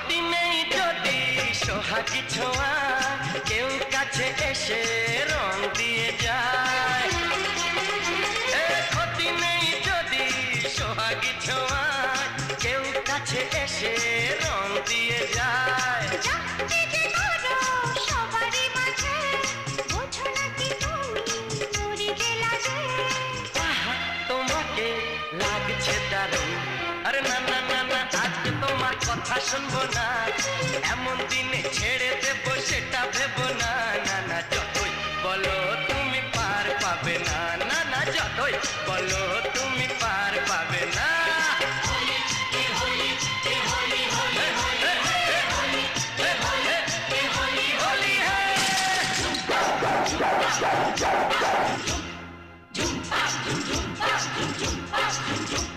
ক্ষতি নেই যদি সোহাগী ছোঁয়া কেউ কাছে এসে রং দিয়ে যায়। ক্ষতি নেই যদি সোহাগী ছোঁয়া কেউ কাছে এসে রং দিয়ে যায়। তোমাকে লাগছে দারুণ, আরে না না না না আজকে তোমার কথা শুনবো না, এমন দিনে ছেড়ে দেবো সেটা ভেবো না। না না যতই বলো তুমি পার পাবে না, না না যতই বলো তুমি পার পাবে না। Jump, jump, jump, jump, jump, jump, jump, jump, jump, jump, jump, jump,